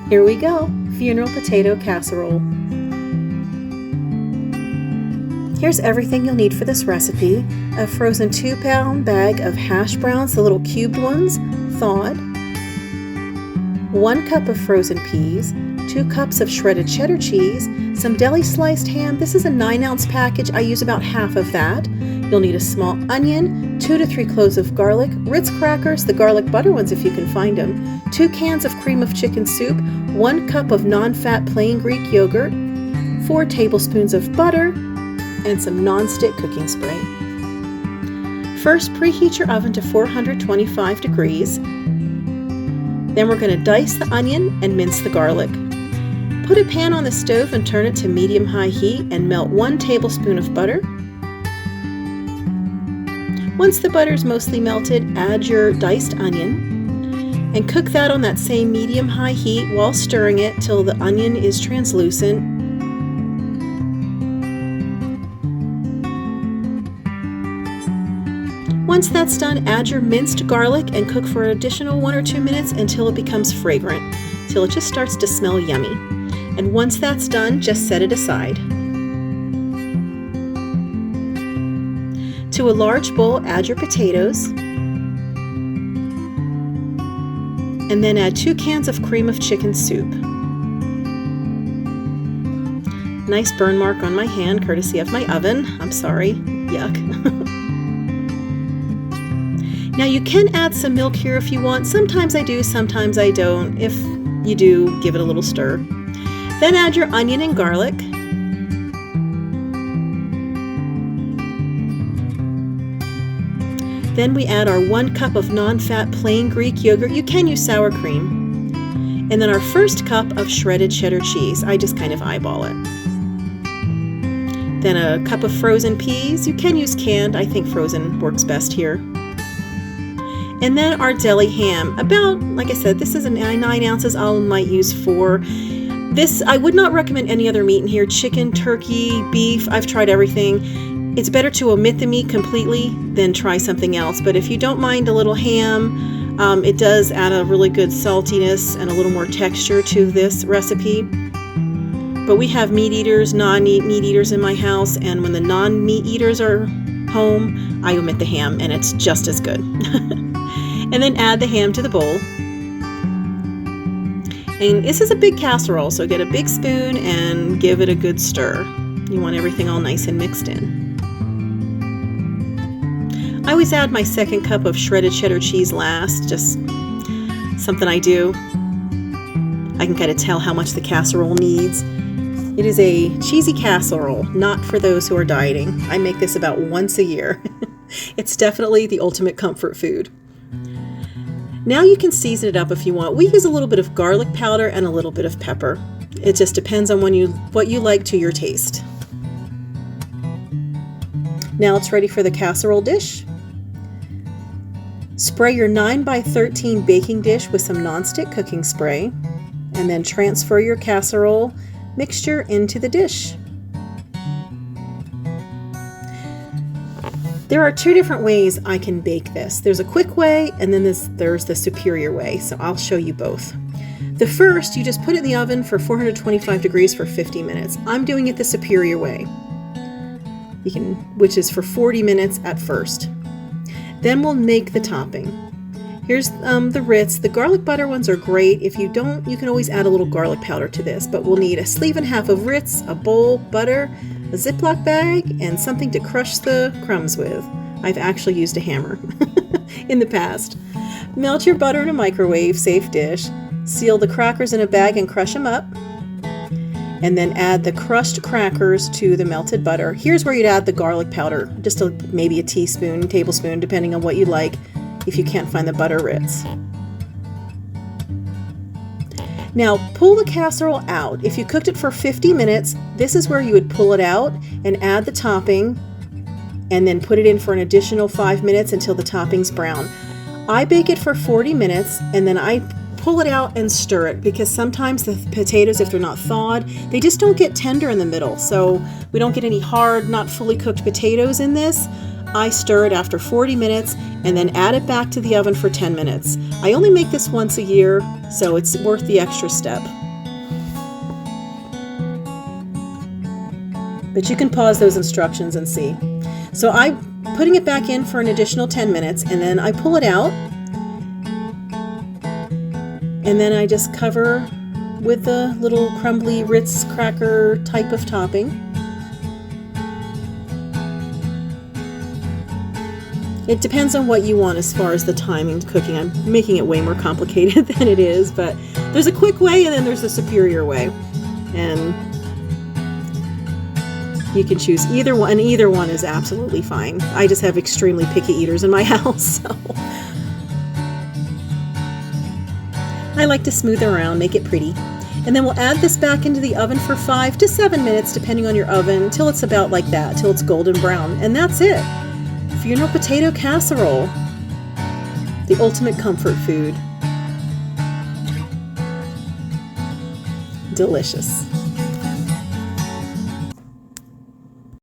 Here we go, funeral potato casserole. Here's everything you'll need for this recipe. A frozen 2-pound bag of hash browns, the little cubed ones, thawed. 1 cup of frozen peas, 2 cups of shredded cheddar cheese, some deli sliced ham. This is a 9-ounce package. I use about half of that. You'll need a small onion, 2 to 3 cloves of garlic, Ritz crackers, the garlic butter ones if you can find them, 2 cans of cream of chicken soup, 1 cup of non-fat plain Greek yogurt, 4 tablespoons of butter, and some non-stick cooking spray. First, preheat your oven to 425 degrees. Then we're going to dice the onion and mince the garlic. Put a pan on the stove and turn it to medium-high heat and melt 1 tablespoon of butter. Once the butter is mostly melted, add your diced onion and cook that on that same medium-high heat while stirring it till the onion is translucent. Once that's done, add your minced garlic and cook for an additional 1 or 2 minutes until it becomes fragrant, till it just starts to smell yummy. And once that's done, just set it aside. To a large bowl, add your potatoes, and then add 2 cans of cream of chicken soup. Nice burn mark on my hand, courtesy of my oven. I'm sorry, yuck. Now you can add some milk here if you want. Sometimes I do, sometimes I don't. If you do, give it a little stir. Then add your onion and garlic. Then we add our 1 cup of non-fat plain Greek yogurt. You can use sour cream. And then our first cup of shredded cheddar cheese. I just kind of eyeball it. Then a cup of frozen peas. You can use canned. I think frozen works best here. And then our deli ham. About, like I said, this is 9 ounces. I might use 4. This, I would not recommend any other meat in here. Chicken, turkey, beef. I've tried everything. It's better to omit the meat completely than try something else. But if you don't mind a little ham, it does add a really good saltiness and a little more texture to this recipe. But we have meat eaters, non-meat eaters in my house, and when the non-meat eaters are home, I omit the ham, and it's just as good. And then add the ham to the bowl. And this is a big casserole, so get a big spoon and give it a good stir. You want everything all nice and mixed in. I always add my 2nd cup of shredded cheddar cheese last, just something I do. I can kind of tell how much the casserole needs. It is a cheesy casserole, not for those who are dieting. I make this about once a year. It's definitely the ultimate comfort food. Now you can season it up if you want. We use a little bit of garlic powder and a little bit of pepper. It just depends on what you like to your taste. Now it's ready for the casserole dish. Spray your 9x13 baking dish with some nonstick cooking spray, and then transfer your casserole mixture into the dish. There are 2 different ways I can bake this. There's a quick way, and then there's the superior way, so I'll show you both. The first, you just put it in the oven for 425 degrees for 50 minutes. I'm doing it the superior way, which is for 40 minutes at first. Then we'll make the topping. Here's the Ritz. The garlic butter ones are great. If you don't, you can always add a little garlic powder to this, but we'll need a sleeve and a half of Ritz, a bowl, butter, a Ziploc bag, and something to crush the crumbs with. I've actually used a hammer in the past. Melt your butter in a microwave-safe dish. Seal the crackers in a bag and crush them up. And then add the crushed crackers to the melted butter. Here's where you'd add the garlic powder, just maybe a teaspoon, tablespoon, depending on what you like, if you can't find the butter Ritz. Now pull the casserole out. If you cooked it for 50 minutes, this is where you would pull it out and add the topping, and then put it in for an additional 5 minutes until the topping's brown. I bake it for 40 minutes, and then I pull it out and stir it, because sometimes the potatoes, if they're not thawed, they just don't get tender in the middle. So we don't get any hard, not fully cooked potatoes in this. I stir it after 40 minutes and then add it back to the oven for 10 minutes. I only make this once a year, so it's worth the extra step. But you can pause those instructions and see. So I'm putting it back in for an additional 10 minutes, and then I pull it out, and then I just cover with the little crumbly Ritz cracker type of topping. It depends on what you want as far as the timing cooking. I'm making it way more complicated than it is, but there's a quick way and then there's a superior way. And you can choose either one, and either one is absolutely fine. I just have extremely picky eaters in my house, so I like to smooth it around, make it pretty. And then we'll add this back into the oven for 5 to 7 minutes, depending on your oven, until it's about like that, till it's golden brown. And that's it. Funeral potato casserole. The ultimate comfort food. Delicious.